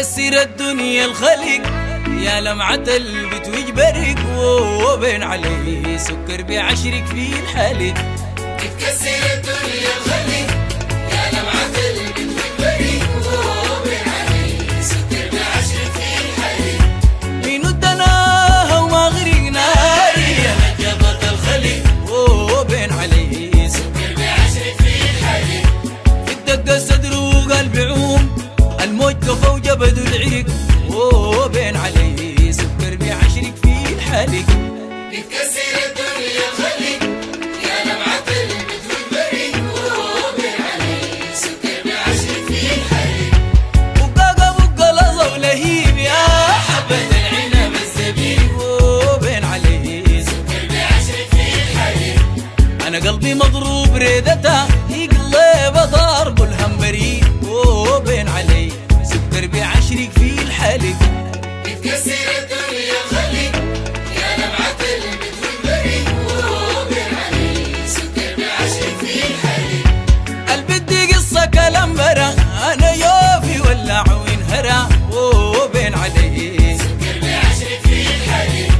بتكسر الدنيا الخلق يا لمعة البت ويجبرك وبين عليه سكر بعشرك في الحالق. بتكسر الدنيا الخلق يا لمعة البت ويجبرك وبين عليه سكر بعشرك في الحالق. مين ودناها وما غرقنا يا نجبت الخلق وبين عليه سكر بعشرك في الحالق. في الدقة صدر وقلب عوم الموج كفى وجبد العرق وبين عليه سكر بعشرك في الحالق. بتكسر الدنيا الخلق يا لمعة البت ويجبرك وبين عليه سكر بعشرك في الحالق. بقاقة بقى لظى ولهيب يا حبة العنب الزبيب وبين عليه سكر بعشرك في الحالق. أنا قلبي مضروب ريدتها يقلب ضرب الهمبري وبين عليه سكر بعشرك في الحالق. بتكسر الدنيا الخلق يا لمعة البت ويجبرك وبين عليه سكر بعشرك في الحالق. البدي قصة كلام برا أنا يوفي ولع وينهرى وبين عليه سكر بعشرك في الحالق.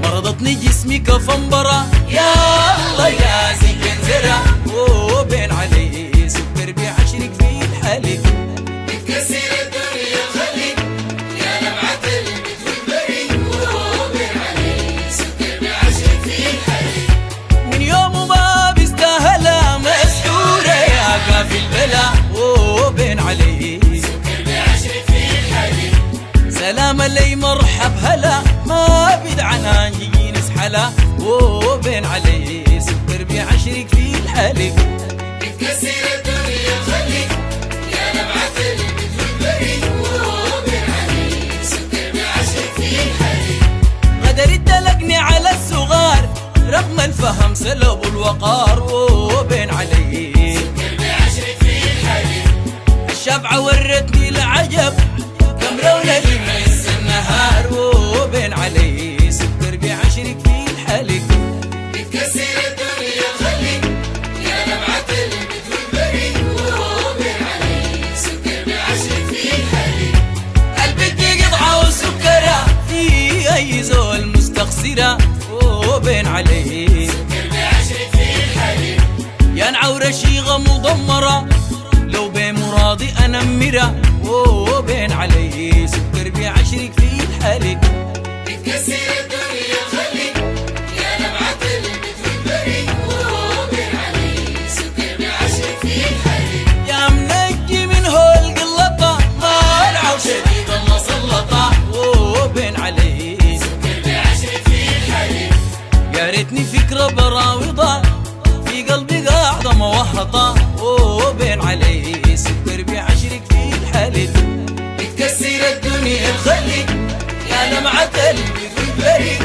مرضتني جسمي كفنبرة يا الله يا سكن زرع وبين عليه سكر بعشرك في الحالق. بتكسر الدنيا الخلق يا لمعة البت ويجبرك وبين عليه سكر بعشرك في الحالق. من يوم ما بيستاهلها مسحورة يا كافي البلا وبين عليه سكر بعشرك في الحالق. سلام لي مرحب هلا ما بدعنا نجي نسحلا وبين عليه سكر بعشرك في الحالق. بتكسر الدنيا الخلق يا لمعة البت ويجبرك وبين عليه سكر بعشرك في الحالق. قدر الدلقني على الصغار رغم الفهم سلب الوقار وبين عليه سكر بعشرك في الحالق. الشفعة ورتني العجب كم رونة يمس النهار وبين عليه سكر بعشرك في الحالق. بتكسر الدنيا الخلق يا لمعة البت ويجبرك وبين عليه سكر بعشرك في الحالق. البت قطعة وسكرة في أي زول مستخسرة وبين عليه سكر بعشرك في الحالق. يا نعورة شيغة مضمرة لو بمراضي أنمرة وبين عليه سكر بعشرك في الحالق. بتكسر الدنيا الخلق يا لمعة البت ويجبرك وبين عليه سكر بعشرك في الحالق. يا منجي من هول قلطة طالعة وشديد المسلطة وبين عليه سكر بعشرك في الحالق. يا ريتني فكرة براوضة في قلبي قاعدة موهطة وبين عليه سكر بعشرك في الحالق. بتكسر الدنيا الخلق يا لمعة البت ويجبرك